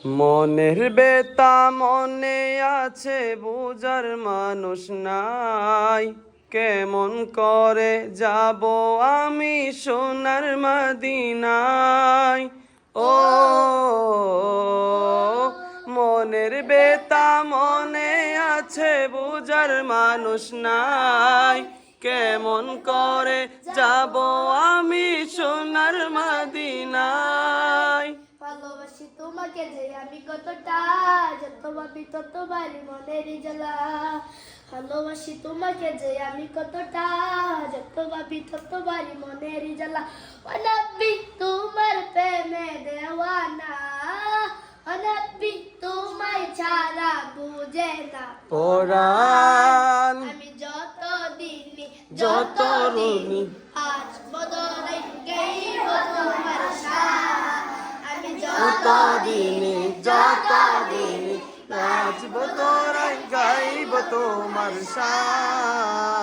মনের বেতা মনে আছে বুঝার মানুষ নাই, কেমন করে যাব আমি সোনার মদিনায়। ও মনের বেতা মনে আছে বুঝার মানুষ নাই, কেমন করে যাব আমি সোনার মদিনায়। ভালোবাসি তোমাকে যে আমি কতটা, যত ভাবি তত বাড়ি মনের জ্বালা। ভালোবাসি তোমাকে যে আমি কতটা, যত ভাবি তত বাড়ি মনের জ্বালা। ও নবী তোমার প্রেমে দেওয়ানা, ও নবী তোমায় ছাড়া বুঝে না পরাণ। আমি যত দিনই যত রুনি আজ বদলাই গাইব তোমার শান। আমি যত দিনে যত দিনে নাচব তোরাই গাইব তোমার শান।